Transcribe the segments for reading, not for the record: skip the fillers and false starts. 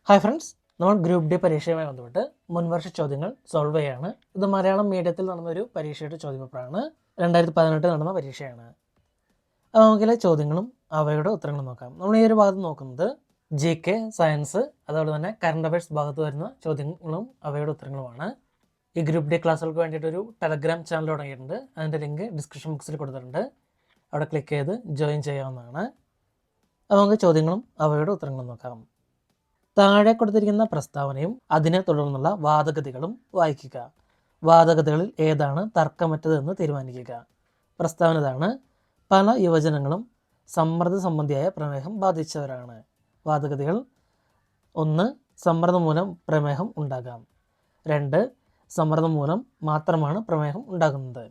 Hi friends, നമ്മൾ group D പരീക്ഷയുമായി ബന്ധപ്പെട്ട് മുൻവർഷ ചോദ്യങ്ങൾ സോൾവ് ചെയ്യാണ്. ഇത് മലയാളം മീഡിയത്തിൽ നടന്നൊരു പരീക്ഷയുടെ ചോദ്യപേപ്പറാണ്. 2018 നടന്ന പരീക്ഷയാണ്. അപ്പോൾ നമുക്കിലെ ചോദ്യങ്ങളും അവയുടെ ഉത്തരങ്ങളും നോക്കാം. നമ്മൾ ഈ ഒരു ഭാഗത്ത് നോക്കുന്നത് GK, സയൻസ്, അതുപോലെ തന്നെ കറണ്ട് അഫയേഴ്സ് ഭാഗത്ത് വരുന്ന ചോദ്യങ്ങളും അവയുടെ ഉത്തരങ്ങളുമാണ്. ഈ ഗ്രൂപ്പ് ഡി ക്ലാസ്സുകൾക്ക് വേണ്ടിയിട്ടൊരു ടെലഗ്രാം ചാനൽ തുടങ്ങിയിട്ടുണ്ട്. അതിൻ്റെ ലിങ്ക് ഡിസ്ക്രിപ്ഷൻ ബോക്സിൽ കൊടുത്തിട്ടുണ്ട്. അവിടെ ക്ലിക്ക് ചെയ്ത് ജോയിൻ ചെയ്യാവുന്നതാണ്. അപ്പോൾ നമുക്ക് ചോദ്യങ്ങളും അവയുടെ ഉത്തരങ്ങളും നോക്കാം. താഴെ കൊടുത്തിരിക്കുന്ന പ്രസ്താവനയും അതിനെ തുടർന്നുള്ള വാദഗതികളും വായിക്കുക. വാദഗതികളിൽ ഏതാണ് തർക്കമറ്റതെന്ന് തീരുമാനിക്കുക. പ്രസ്താവന ഇതാണ്: പല യുവജനങ്ങളും സമ്മർദ്ദ സംബന്ധിയായ പ്രമേഹം ബാധിച്ചവരാണ്. വാദഗതികൾ: 1. സമ്മർദ്ദം മൂലം പ്രമേഹം ഉണ്ടാകാം. 2. സമ്മർദ്ദം മൂലം മാത്രമാണ് പ്രമേഹം ഉണ്ടാകുന്നത്.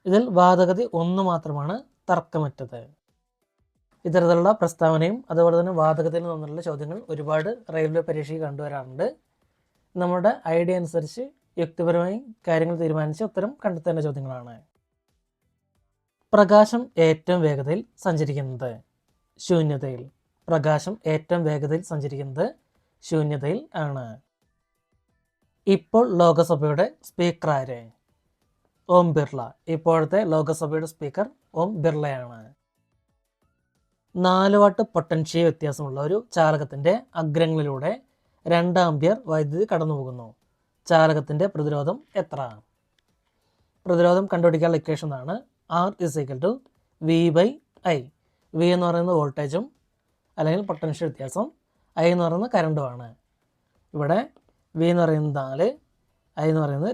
ഇതിൽ വാദഗതി 1 മാത്രമാണ് തർക്കമറ്റത്. ഇത്തരത്തിലുള്ള പ്രസ്താവനയും അതുപോലെ തന്നെ വാദഗതിയിൽ നിന്നുള്ള ചോദ്യങ്ങൾ ഒരുപാട് റെയിൽവേ പരീക്ഷയ്ക്ക് കണ്ടുവരാറുണ്ട്. നമ്മുടെ ഐഡിയ അനുസരിച്ച് യുക്തിപരമായി കാര്യങ്ങൾ തീരുമാനിച്ച് ഉത്തരം കണ്ടെത്തേണ്ട ചോദ്യങ്ങളാണ്. പ്രകാശം ഏറ്റവും വേഗതയിൽ സഞ്ചരിക്കുന്നത് ശൂന്യതയിൽ. പ്രകാശം ഏറ്റവും വേഗതയിൽ സഞ്ചരിക്കുന്നത് ശൂന്യതയിൽ ആണ്. ഇപ്പോൾ ലോകസഭയുടെ സ്പീക്കർ ആര്? ഓം ബിർള. ഇപ്പോഴത്തെ ലോകസഭയുടെ സ്പീക്കർ ഓം ബിർളയാണ്. 4 വാട്ട് പൊട്ടൻഷ്യൽ വ്യത്യാസമുള്ള ഒരു ചാലകത്തിൻ്റെ അഗ്രങ്ങളിലൂടെ 2 ആംപിയർ വൈദ്യുതി കടന്നുപോകുന്നു. ചാലകത്തിൻ്റെ പ്രതിരോധം എത്ര? പ്രതിരോധം കണ്ടുപിടിക്കാനുള്ള ഇക്വേഷൻ ആണ് R = V/I. V എന്ന് പറയുന്നത് വോൾട്ടേജും അല്ലെങ്കിൽ പൊട്ടൻഷ്യൽ വ്യത്യാസം, I എന്ന് പറയുന്നത് കറണ്ടുമാണ്. ഇവിടെ V എന്ന് പറയുന്നത് 4, I എന്ന് പറയുന്നത്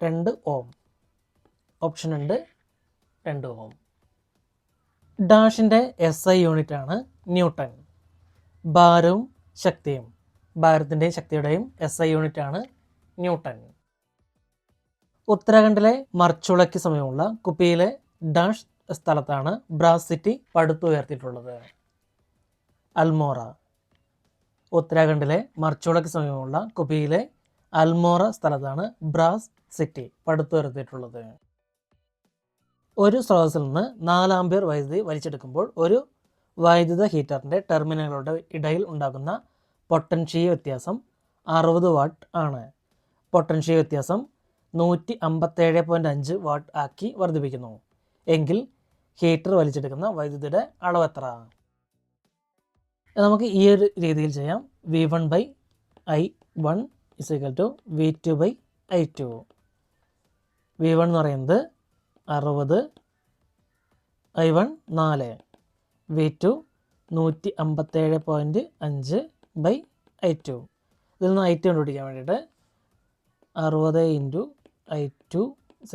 2 ഓം. ഓപ്ഷൻ 2 ഓം. ഡാഷിൻ്റെ SI യൂണിറ്റാണ് ന്യൂട്ടൺ. ഭാരവും ശക്തിയും. ഭാരത്തിൻ്റെയും ശക്തിയുടെയും SI യൂണിറ്റാണ് ന്യൂട്ടൺ. ഉത്തരാഖണ്ഡിലെ മർച്ചുളയ്ക്ക് സമയമുള്ള കുപ്പിയിലെ ഡാഷ് സ്ഥലത്താണ് ബ്രാസ് സിറ്റി പടുത്തുയർത്തിയിട്ടുള്ളത്. അൽമോറ. ഉത്തരാഖണ്ഡിലെ മർച്ചുളയ്ക്ക് സമയമുള്ള കുപ്പിയിലെ അൽമോറ സ്ഥലത്താണ് ബ്രാസ് സിറ്റി പടുത്തുയർത്തിയിട്ടുള്ളത്. ഒരു സ്രോതസ്സിൽ നിന്ന് 4 ആംപിയർ വൈദ്യുതി വലിച്ചെടുക്കുമ്പോൾ ഒരു വൈദ്യുത ഹീറ്ററിൻ്റെ ടെർമിനലുകളുടെ ഇടയിൽ ഉണ്ടാകുന്ന പൊട്ടൻഷ്യൽ വ്യത്യാസം 60 വാട്ട് ആണ്. പൊട്ടൻഷ്യൽ വ്യത്യാസം 157.5 വാട്ട് ആക്കി വർദ്ധിപ്പിക്കുന്നു എങ്കിൽ ഹീറ്റർ വലിച്ചെടുക്കുന്ന വൈദ്യുതിയുടെ അളവ് എത്ര? നമുക്ക് ഈ ഒരു രീതിയിൽ ചെയ്യാം. V1/I1 = V2/I2. V1 എന്ന് പറയുന്നത് 60, I1 4, V2 157.5/I2. ഇതിൽ നിന്ന് I2 കണ്ടുപിടിക്കാൻ വേണ്ടിയിട്ട് 60 × I2 =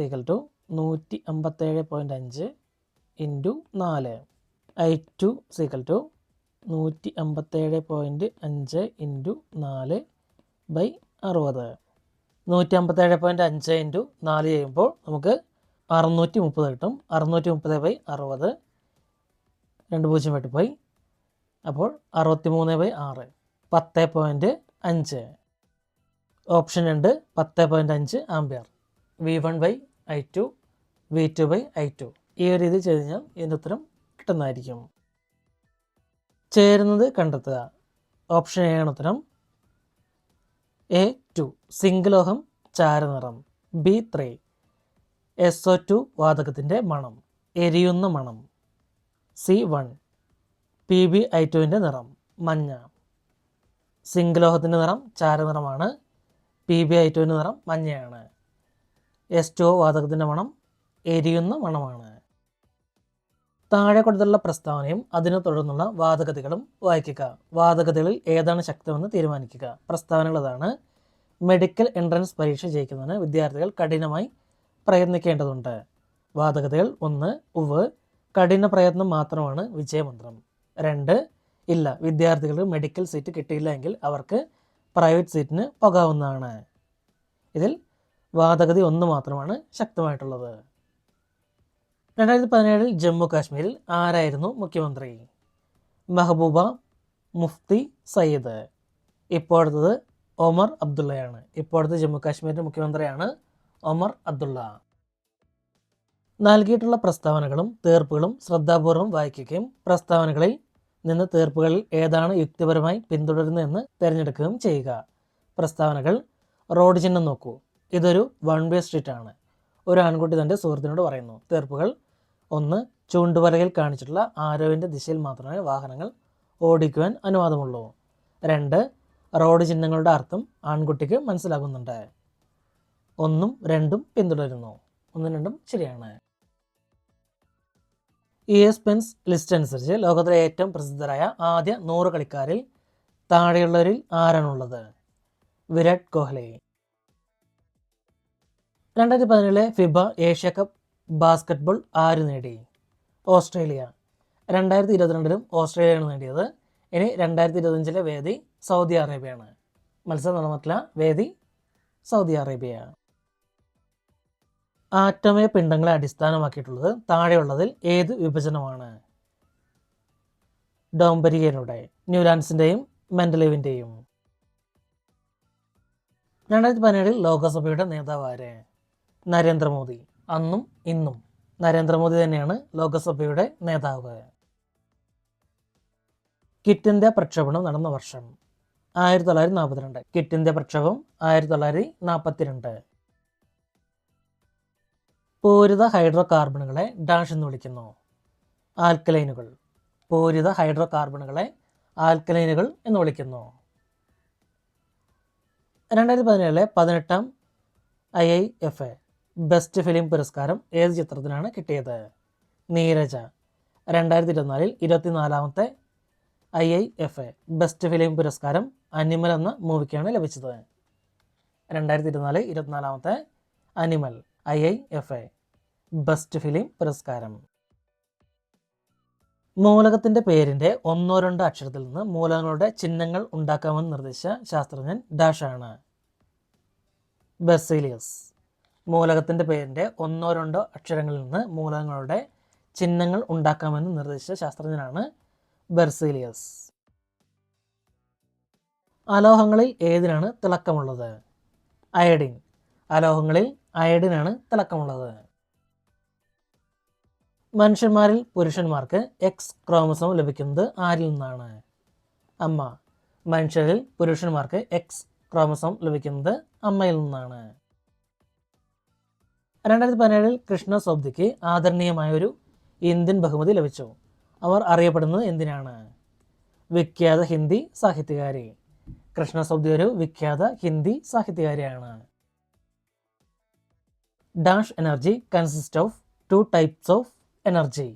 157.5 × 4. I2 = 157.5 × 4/60. 157.5 × 4 ചെയ്യുമ്പോൾ നമുക്ക് 630 കിട്ടും. 630/60, 2 0 വെട്ടിപ്പോയി. അപ്പോൾ 63/6, 10.5. Option 2 10.5 ampere. V1/I2, V2/I2. ഈ ഒരു രീതി ചെയ്ത് കഴിഞ്ഞാൽ ഇതിൻ്റെ ഉത്തരം കിട്ടുന്നതായിരിക്കും. ചേരുന്നത് കണ്ടെത്തുക. ഓപ്ഷൻ A ആണ് ഉത്തരം. A2 സിംഗലോഹം ചാരനിറം. B3 SO2 വാതകത്തിൻ്റെ മണം, എരിയുന്ന മണം. C1 PbI2ൻ്റെ നിറം മഞ്ഞ. സിംഗലോഹത്തിൻ്റെ നിറം ചാരനിറമാണ്. PbI2ൻ്റെ നിറം മഞ്ഞയാണ്. S2O വാതകത്തിൻ്റെ മണം എരിയുന്ന മണമാണ്. താഴെ കൊടുത്തുള്ള പ്രസ്താവനയും അതിനെ തുടർന്നുള്ള വാദഗതികളും വായിക്കുക. വാദഗതികളിൽ ഏതാണ് ശക്തമെന്ന് തീരുമാനിക്കുക. പ്രസ്താവനകൾ അതാണ്: മെഡിക്കൽ എൻട്രൻസ് പരീക്ഷ ജയിക്കുന്നതിന് വിദ്യാർത്ഥികൾ കഠിനമായി പ്രയത്നിക്കേണ്ടതുണ്ട്. വാദഗതികൾ: 1. ഉവ്, കഠിന പ്രയത്നം മാത്രമാണ് വിജയമന്ത്രം. 2. ഇല്ല, വിദ്യാർത്ഥികൾക്ക് മെഡിക്കൽ സീറ്റ് കിട്ടിയില്ല എങ്കിൽ അവർക്ക് പ്രൈവറ്റ് സീറ്റിന് പോകാവുന്നതാണ്. ഇതിൽ വാദഗതി 1 മാത്രമാണ് ശക്തമായിട്ടുള്ളത്. 2017 ജമ്മു കാശ്മീരിൽ ആരായിരുന്നു മുഖ്യമന്ത്രി? മെഹബൂബ മുഫ്തി സയ്യിദ്. ഇപ്പോഴത്തത് ഒമർ അബ്ദുള്ളയാണ്. ഇപ്പോഴത്തെ ജമ്മു കാശ്മീരിൻ്റെ മുഖ്യമന്ത്രിയാണ് ഒമർ അബ്ദുള്ള. നൽകിയിട്ടുള്ള പ്രസ്താവനകളും തീർപ്പുകളും ശ്രദ്ധാപൂർവം വായിക്കുകയും പ്രസ്താവനകളിൽ നിന്ന് തീർപ്പുകളിൽ ഏതാണ് യുക്തിപരമായി പിന്തുടരുന്നതെന്ന് തിരഞ്ഞെടുക്കുകയും ചെയ്യുക. പ്രസ്താവനകൾ. റോഡ് ചിഹ്നം നോക്കൂ. ഇതൊരു വൺ വേ സ്ട്രീറ്റ് ആണ്. ഒരു ആൺകുട്ടി തൻ്റെ സുഹൃത്തിനോട് പറയുന്നു. തീർപ്പുകൾ. 1. ചൂണ്ടുവരയിൽ കാണിച്ചിട്ടുള്ള ആരോവിൻ്റെ ദിശയിൽ മാത്രമേ വാഹനങ്ങൾ ഓടിക്കുവാൻ അനുവാദമുള്ളൂ. 2. റോഡ് ചിഹ്നങ്ങളുടെ അർത്ഥം ആൺകുട്ടിക്ക് മനസ്സിലാകുന്നുണ്ട്. 1ഉം 2ഉം പിന്തുടരുന്നു. 1ഉം 2ഉം ശരിയാണ്. ESPN's ലിസ്റ്റ് അനുസരിച്ച് ലോകത്തിലെ ഏറ്റവും പ്രസിദ്ധരായ ആദ്യ 100 കളിക്കാരിൽ താഴെയുള്ളവരിൽ ആരാണുള്ളത്? Virat Kohli. 2017 ഫിബ Asia cup basketball ആര് നേടി? ഓസ്ട്രേലിയ. 2022 ഓസ്ട്രേലിയയാണ് നേടിയത്. ഇനി 2025 വേദി സൗദി അറേബ്യയാണ്. മത്സരം നടന്നിട്ടില്ല. വേദി സൗദി അറേബ്യ. ആറ്റോമിക പിണ്ഡങ്ങളെ അടിസ്ഥാനമാക്കിയിട്ടുള്ളത് താഴെയുള്ളതിൽ ഏത് വിഭജനമാണ്? ഡോംബരിയയുടെ, ന്യൂലാൻഡ്സിൻ്റെയും മെൻഡലേവിൻ്റെയും. 2017 ലോകസഭയുടെ നേതാവ് ആര്? നരേന്ദ്രമോദി. അന്നും ഇന്നും നരേന്ദ്രമോദി തന്നെയാണ് ലോകസഭയുടെ നേതാവ്. ക്വിറ്റ് ഇന്ത്യ പ്രക്ഷേപണം നടന്ന വർഷം? 1942. ക്വിറ്റ് ഇന്ത്യ പ്രക്ഷേപം 1942. പൂരിത ഹൈഡ്രോ കാർബണുകളെ ഡാഷ് എന്ന് വിളിക്കുന്നു? ആൽക്കലൈനുകൾ. പൂരിത ഹൈഡ്രോ കാർബണുകളെ ആൽക്കലൈനുകൾ എന്ന് വിളിക്കുന്നു. 2017 18ാം IIFA ബെസ്റ്റ് ഫിലിം പുരസ്കാരം ഏത് ചിത്രത്തിനാണ് കിട്ടിയത്? നീരജ. 2024 24ാമത്തെ IIFA ബെസ്റ്റ് ഫിലിം പുരസ്കാരം അനിമൽ എന്ന മൂവിക്കാണ് ലഭിച്ചത്. 2024 24ാമത്തെ അനിമൽ IIFA ബെസ്റ്റ് ഫിലിം പുരസ്കാരം. മൂലകത്തിൻ്റെ പേരിൻ്റെ 1-2 അക്ഷരത്തിൽ നിന്ന് മൂലകങ്ങളുടെ ചിഹ്നങ്ങൾ ഉണ്ടാക്കാമെന്ന് നിർദ്ദേശിച്ച ശാസ്ത്രജ്ഞൻ ഡാഷാണ്? ബെർസീലിയസ്. മൂലകത്തിൻ്റെ പേരിൻ്റെ 1-2 അക്ഷരങ്ങളിൽ നിന്ന് മൂലകങ്ങളുടെ ചിഹ്നങ്ങൾ ഉണ്ടാക്കാമെന്ന് നിർദ്ദേശിച്ച ശാസ്ത്രജ്ഞനാണ് ബെർസീലിയസ്. അലോഹങ്ങളിൽ ഏതിനാണ് തിളക്കമുള്ളത്? അയഡിൻ. അലോഹങ്ങളിൽ അയഡിനാണ് തിളക്കമുള്ളത്. മനുഷ്യന്മാരിൽ പുരുഷന്മാർക്ക് X ക്രോമസോം ലഭിക്കുന്നത് ആരിൽ നിന്നാണ്? അമ്മ. മനുഷ്യരിൽ പുരുഷന്മാർക്ക് X ക്രോമസോം ലഭിക്കുന്നത് അമ്മയിൽ നിന്നാണ്. 2017 കൃഷ്ണ സോബ്ദിക്ക് ആദരണീയമായ ഒരു ഇന്ത്യൻ ബഹുമതി ലഭിച്ചു. അവർ അറിയപ്പെടുന്നത് എന്തിനാണ്? വിഖ്യാത ഹിന്ദി സാഹിത്യകാരി. കൃഷ്ണ സോബ്ദി ഒരു വിഖ്യാത ഹിന്ദി സാഹിത്യകാരിയാണ്. Dash energy consist of 2 types of energy.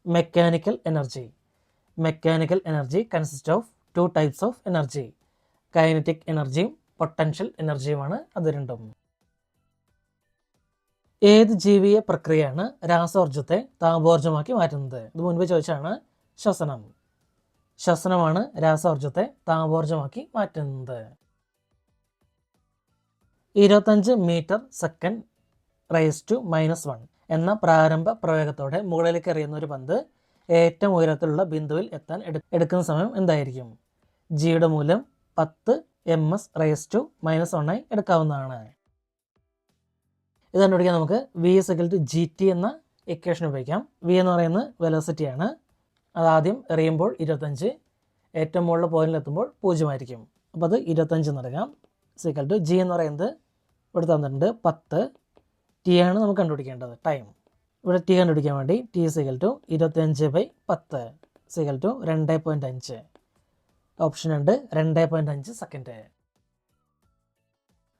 Mechanical energy. Mechanical energy consist of 2 types of energy. Kinetic എനർജിയും പൊട്ടൻഷ്യൽ എനർജിയുമാണ് അത് രണ്ടും. ഏത് ജീവിയ പ്രക്രിയയാണ് രാസോർജത്തെ താപോർജ്ജമാക്കി മാറ്റുന്നത്? ഇത് മുൻപ് ചോദിച്ചാണ്. ശ്വസനം. ശ്വസനമാണ് രാസോർജത്തെ താപോർജ്ജമാക്കി മാറ്റുന്നത്. 25 മീറ്റർ സെക്കൻഡ് (10⁻⁻1) എന്ന പ്രാരംഭ പ്രവേഗത്തോടെ മുകളിലേക്ക് എറിയുന്ന ഒരു പന്ത് ഏറ്റവും ഉയരത്തിലുള്ള ബിന്ദുവിൽ എത്താൻ എടുക്കുന്ന സമയം എന്തായിരിക്കും? ജിയുടെ മൂല്യം 10 ms (−1) ആയി എടുക്കാവുന്നതാണ്. ഇത് കണ്ടുപിടിക്കാൻ നമുക്ക് V=GT എന്ന ഇക്വേഷൻ ഉപയോഗിക്കാം. V എന്ന് പറയുന്നത് വെലോസിറ്റിയാണ്. അതാദ്യം എറിയുമ്പോൾ 25, ഏറ്റവും മുകളിലെ പോയിന്റിൽ എത്തുമ്പോൾ 0 ആയിരിക്കും. അപ്പോൾ അത് 25 എന്നെടുക്കാം. G എന്ന് പറയുന്നത് ഇവിടെ തന്നിട്ടുണ്ട് 10. T ആണ് നമുക്ക് കണ്ടുപിടിക്കേണ്ടത്, ടൈം. ഇവിടെ T കണ്ടുപിടിക്കാൻ വേണ്ടി T = 25/10 2.5. Option 2 2.5 second.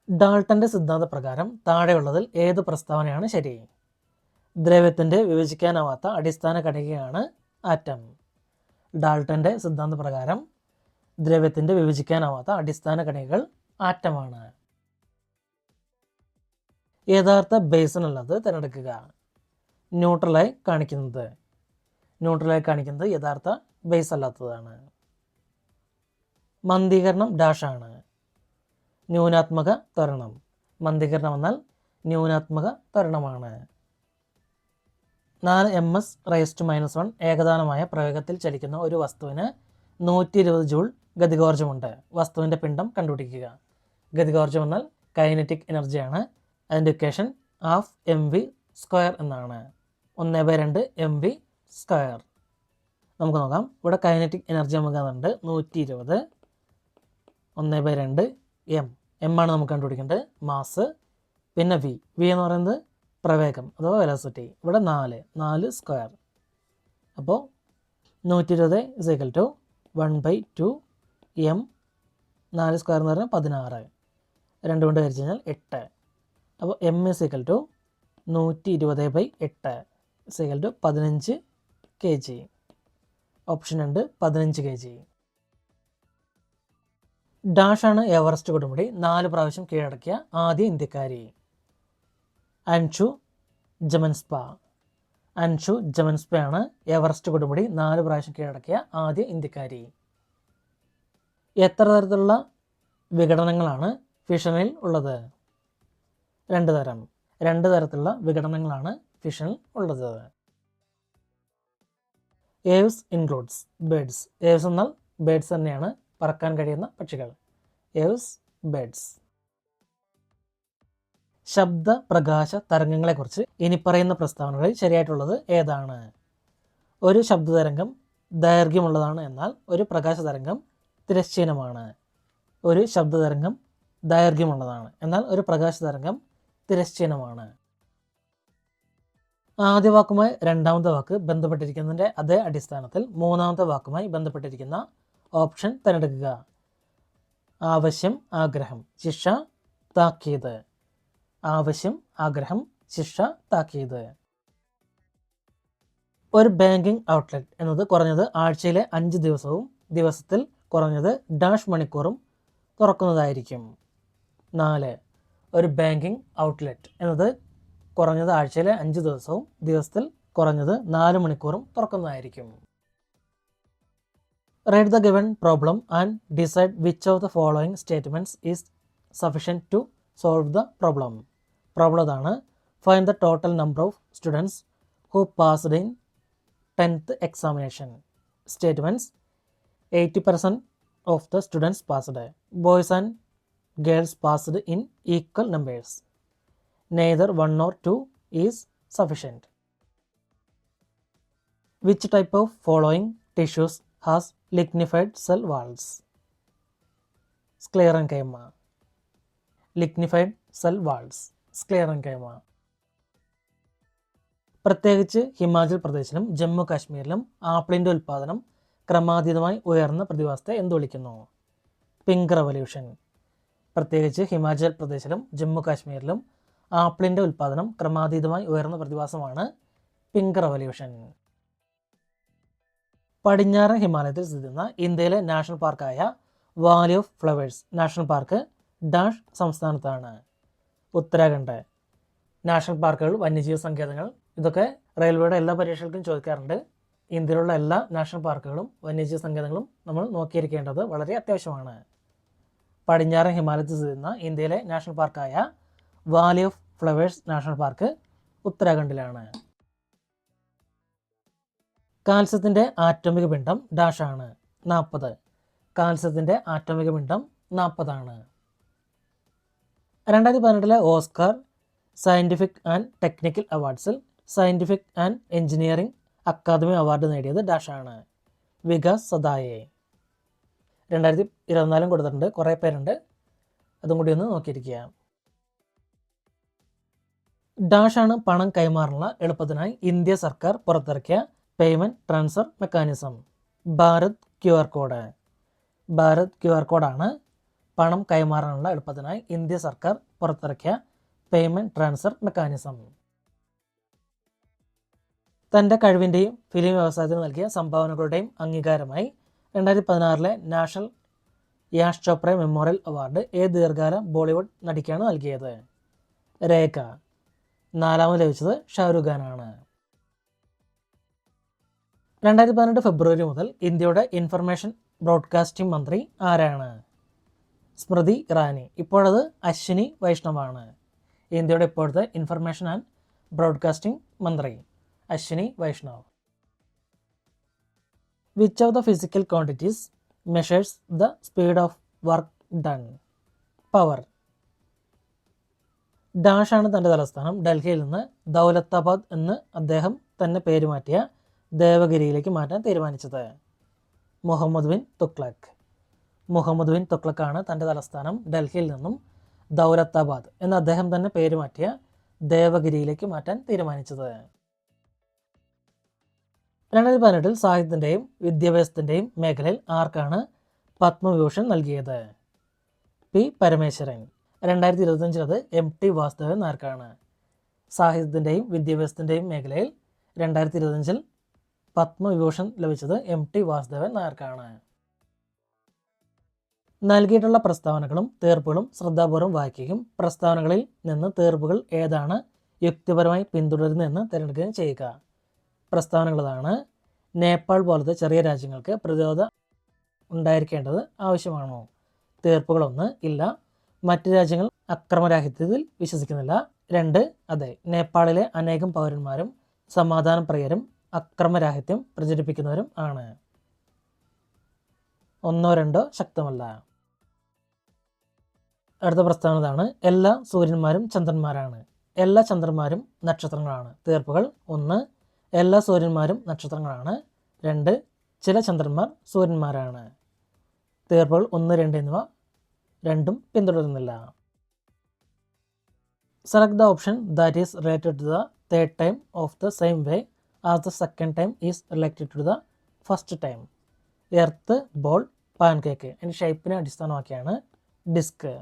ഡാൾട്ടൻ്റെ സിദ്ധാന്ത പ്രകാരം താഴെയുള്ളതിൽ ഏത് പ്രസ്താവനയാണ് ശരി? ദ്രവ്യത്തിൻ്റെ വിഭജിക്കാനാവാത്ത അടിസ്ഥാന കണികയാണ് ആറ്റം. ഡാൾട്ടൻ്റെ സിദ്ധാന്ത പ്രകാരം ദ്രവ്യത്തിൻ്റെ വിഭജിക്കാനാവാത്ത അടിസ്ഥാന കണികകൾ ആറ്റമാണ്. യഥാർത്ഥ ബേസൺ അല്ലാത്തത് തിരഞ്ഞെടുക്കുക. ന്യൂട്രലായി കാണിക്കുന്നത്. ന്യൂട്രലായി കാണിക്കുന്നത് യഥാർത്ഥ ബേസ് അല്ലാത്തതാണ്. മന്ദീകരണം ഡാഷാണ്. ന്യൂനാത്മക ത്വരണം. മന്ദീകരണം എന്നാൽ ന്യൂനാത്മക ത്വരണമാണ്. 4 ms(−1) ഏകതാനമായ പ്രവേഗത്തിൽ ചലിക്കുന്ന ഒരു വസ്തുവിന് 120 ജൂൾ ഗതികോർജ്ജമുണ്ട്. വസ്തുവിൻ്റെ പിണ്ഡം കണ്ടുപിടിക്കുക. ഗതികോർജ്ജം എന്നാൽ കൈനറ്റിക് എനർജിയാണ്. അതിൻ്റെ ഇക്വേഷൻ ½ mv² എന്നാണ്. 1/2 mv². നമുക്ക് നോക്കാം. ഇവിടെ കൈനറ്റിക് എനർജി നമുക്ക് അതുണ്ട് 120 1/2 എം ആണ് നമുക്ക് കണ്ടുപിടിക്കേണ്ടത്. മാസ്. പിന്നെ വി എന്ന് പറയുന്നത് പ്രവേഗം അഥവാ വെലോസിറ്റി. ഇവിടെ 4 സ്ക്വയർ. അപ്പോൾ 120 = 1/2 എം. 4 സ്ക്വയർ എന്ന് പറഞ്ഞാൽ 16. 2 കൊണ്ട് ഹരിച്ചു കഴിഞ്ഞാൽ 8. അപ്പോൾ എം = 120/8 = 15 kg. ഓപ്ഷൻ ഉണ്ട് 15 kg. ഡാഷാണ് എവറസ്റ്റ് കൊടുമുടി 4 പ്രാവശ്യം കീഴടക്കിയ ആദ്യ ഇന്ത്യക്കാരി. അൻഷു ജമൻസ്പയാണ് എവറസ്റ്റ് കൊടുമുടി 4 പ്രാവശ്യം കീഴടക്കിയ ആദ്യ ഇന്ത്യക്കാരി. എത്ര തരത്തിലുള്ള വിഘടനങ്ങളാണ് ഫിഷനിൽ ഉള്ളത്? 2 തരം. 2 തരത്തിലുള്ള വിഘടനങ്ങളാണ് ഫിഷനിൽ ഉള്ളത്. Aves includes birds. ഏവ്സ് എന്നാൽ ബേഡ്സ് തന്നെയാണ്, പറക്കാൻ കഴിയുന്ന പക്ഷികൾ. Aves birds. ശബ്ദ പ്രകാശ തരംഗങ്ങളെക്കുറിച്ച് ഇനി പറയുന്ന പ്രസ്താവനകളിൽ ശരിയായിട്ടുള്ളത് ഏതാണ്? ഒരു ശബ്ദതരംഗം ദൈർഘ്യമുള്ളതാണ്, എന്നാൽ ഒരു പ്രകാശ തരംഗം തിരശ്ചീനമാണ്. ഒരു ശബ്ദതരംഗം ദൈർഘ്യമുള്ളതാണ്, എന്നാൽ ഒരു പ്രകാശ തരംഗം തിരശ്ചീനമാണ്. ആദ്യ വാക്കുമായി രണ്ടാമത്തെ വാക്ക് ബന്ധപ്പെട്ടിരിക്കുന്നതിൻ്റെ അതേ അടിസ്ഥാനത്തിൽ മൂന്നാമത്തെ വാക്കുമായി ബന്ധപ്പെട്ടിരിക്കുന്ന ഓപ്ഷൻ തിരഞ്ഞെടുക്കുക. ആവശ്യം, ആഗ്രഹം, ശിക്ഷ, താക്കീത്. ആവശ്യം, ആഗ്രഹം, ശിക്ഷ, താക്കീത്. ഒരു ബാങ്കിംഗ് ഔട്ട്ലെറ്റ് എന്നത് കുറഞ്ഞത് ആഴ്ചയിലെ 5 ദിവസവും ദിവസത്തിൽ കുറഞ്ഞത് ഡാഷ് മണിക്കൂറും തുറക്കുന്നതായിരിക്കും. 4. ഒരു ബാങ്കിംഗ് ഔട്ട്ലെറ്റ് എന്നത് കുറഞ്ഞത് ആഴ്ചയിലെ 5 ദിവസവും ദിവസത്തിൽ കുറഞ്ഞത് 4 മണിക്കൂറും തുറക്കുന്നതായിരിക്കും. Write the given problem and decide which of the following statements is sufficient to solve the problem. Problem അതാണ്: find the total number of students who passed in 10th examination. Statements: 80% of the students passed. Boys and girls passed in equal numbers. Neither 1 or 2 is sufficient. Which type of following tissues has lignified cell walls? Sclerenchyma. Lignified cell walls. Sclerenchyma. പ്രത്യേകിച്ച് ഹിമാചൽ പ്രദേശിലും ജമ്മു കാശ്മീരിലും ആപ്പിളിൻ്റെ ഉൽപ്പാദനം ക്രമാതീതമായി ഉയർന്ന പ്രതിഭാസത്തെ എന്ത് വിളിക്കുന്നു? Pink revolution. പ്രത്യേകിച്ച് ഹിമാചൽ പ്രദേശിലും ജമ്മു കാശ്മീരിലും ആപ്പിളിൻ്റെ ഉൽപ്പാദനം ക്രമാതീതമായി ഉയർന്ന പ്രതിഭാസമാണ് പിങ്ക് റവല്യൂഷൻ. പടിഞ്ഞാറൻ ഹിമാലയത്തിൽ സ്ഥിതി ചെയ്യുന്ന ഇന്ത്യയിലെ നാഷണൽ പാർക്കായ valley of flowers national park dash സംസ്ഥാനത്താണ്? ഉത്തരാഖണ്ഡ്. നാഷണൽ പാർക്കുകൾ, വന്യജീവി സങ്കേതങ്ങൾ, ഇതൊക്കെ റെയിൽവേയുടെ എല്ലാ പരീക്ഷകൾക്കും ചോദിക്കാറുണ്ട്. ഇന്ത്യയിലുള്ള എല്ലാ നാഷണൽ പാർക്കുകളും വന്യജീവി സങ്കേതങ്ങളും നമ്മൾ നോക്കിയിരിക്കേണ്ടത് വളരെ അത്യാവശ്യമാണ്. പടിഞ്ഞാറൻ ഹിമാലയത്തിൽ സ്ഥിതി ചെയ്യുന്ന ഇന്ത്യയിലെ നാഷണൽ പാർക്കായ valley of flowers national park ഉത്തരാഖണ്ഡിലാണ്. കാൽസ്യത്തിൻ്റെ ആറ്റോമിക പിണ്ഡം ഡാഷാണ്? 40. കാൽസ്യത്തിൻ്റെ ആറ്റോമിക പിണ്ഡം 40 ആണ്. 2018 ഓസ്കാർ സയൻറ്റിഫിക് ആൻഡ് ടെക്നിക്കൽ അവാർഡ്സിൽ scientific and engineering academy award നേടിയത് ഡാഷാണ്? വികാസ് സദായെ. 2024 കൊടുത്തിട്ടുണ്ട്, കുറേ പേരുണ്ട്, അതും കൂടി ഒന്ന് നോക്കിയിരിക്കുക. ഡാഷാണ് പണം കൈമാറാനുള്ള എളുപ്പത്തിനായി ഇന്ത്യ സർക്കാർ പുറത്തിറക്കിയ payment transfer mechanism? Bharat QR code. Bharat QR കോഡാണ് പണം കൈമാറാനുള്ള എളുപ്പത്തിനായി ഇന്ത്യ സർക്കാർ പുറത്തിറക്കിയ പേയ്മെൻറ്റ് ട്രാൻസ്ഫർ മെക്കാനിസം. തൻ്റെ കഴിവിൻ്റെയും ഫിലിം വ്യവസായത്തിന് നൽകിയ സംഭാവനകളുടെയും അംഗീകാരമായി 2016 national Yash Chopra memorial award ഏത് ദീർഘകാല ബോളിവുഡ് നടിക്കാണ് നൽകിയത്? രേഖ. 4ാമത് ലഭിച്ചത് ഷാരൂഖ് ഖാനാണ്. 2018 ഫെബ്രുവരി മുതൽ ഇന്ത്യയുടെ ഇൻഫർമേഷൻ ബ്രോഡ്കാസ്റ്റിംഗ് മന്ത്രി ആരാണ്? സ്മൃതി ഇറാനി. ഇപ്പോഴത് അശ്വിനി വൈഷ്ണവാണ്. ഇന്ത്യയുടെ ഇപ്പോഴത്തെ ഇൻഫർമേഷൻ ആൻഡ് ബ്രോഡ്കാസ്റ്റിംഗ് മന്ത്രി Ashwini Vaishnaw. Which of the physical quantities measures the speed of work done? Power. ഡാഷാണ് തൻ്റെ തലസ്ഥാനം. ഡൽഹിയിൽ നിന്ന് ദൗലത്താബാദ് എന്ന് അദ്ദേഹം തന്നെ പേര് മാറ്റിയ ദേവഗിരിയിലേക്ക് മാറ്റാൻ തീരുമാനിച്ചത്? മുഹമ്മദ് ബിൻ തുഗ്ലക്. മുഹമ്മദ് ബിൻ തുഗ്ലക്കാണ് തൻ്റെ തലസ്ഥാനം ഡൽഹിയിൽ നിന്നും ദൗലത്താബാദ് എന്ന അദ്ദേഹം തന്നെ പേര് മാറ്റിയ ദേവഗിരിയിലേക്ക് മാറ്റാൻ തീരുമാനിച്ചത്. 2018 സാഹിത്യത്തിൻ്റെയും വിദ്യാഭ്യാസത്തിൻ്റെയും മേഖലയിൽ ആർക്കാണ് പത്മവിഭൂഷൺ നൽകിയത്? പി പരമേശ്വരൻ. 2025 അത് MT വാസുദേവൻ നായർക്കാണ്. സാഹിത്യത്തിൻ്റെയും വിദ്യാഭ്യാസത്തിൻ്റെയും മേഖലയിൽ 2025 പത്മവിഭൂഷൺ ലഭിച്ചത് MT വാസുദേവൻ നായർക്കാണ്. നൽകിയിട്ടുള്ള പ്രസ്താവനകളും തീർപ്പുകളും ശ്രദ്ധാപൂർവ്വം വായിക്കുകയും പ്രസ്താവനകളിൽ നിന്ന് തീർപ്പുകൾ ഏതാണ് യുക്തിപരമായി പിന്തുടരുന്നതെന്ന് തിരഞ്ഞെടുക്കുകയും ചെയ്യുക. പ്രസ്താവനകളാണ്: നേപ്പാൾ പോലത്തെ ചെറിയ രാജ്യങ്ങൾക്ക് പ്രതിരോധം ഉണ്ടായിരിക്കേണ്ടത് ആവശ്യമാണോ? തീർപ്പുകളൊന്ന്: ഇല്ല, മറ്റ് രാജ്യങ്ങൾ അക്രമരാഹിത്യത്തിൽ വിശ്വസിക്കുന്നില്ല. 2, അതെ, നേപ്പാളിലെ അനേകം പൗരന്മാരും സമാധാനപ്രിയരും അക്രമരാഹിത്യം പ്രചരിപ്പിക്കുന്നവരും ആണ്. 1, 2 ശക്തമല്ല. അടുത്ത പ്രസ്താവനതാണ്: എല്ലാ സൂര്യന്മാരും ചന്ദ്രന്മാരാണ്. എല്ലാ ചന്ദ്രന്മാരും നക്ഷത്രങ്ങളാണ്. തീർപ്പുകൾ: 1, എല്ലാ സൂര്യന്മാരും നക്ഷത്രങ്ങളാണ്. 2, ചില ചന്ദ്രന്മാർ സൂര്യന്മാരാണ്. തീർപ്പുകൾ 1, 2 എന്നിവ രണ്ടും പിന്തുടരുന്നില്ല. Select the option that is related to the third time of the same way as the second time is related to the first time. Earth, ball, pancake. അതിൻ്റെ ഷേപ്പിനെ അടിസ്ഥാനമാക്കിയാണ് ഡിസ്ക്.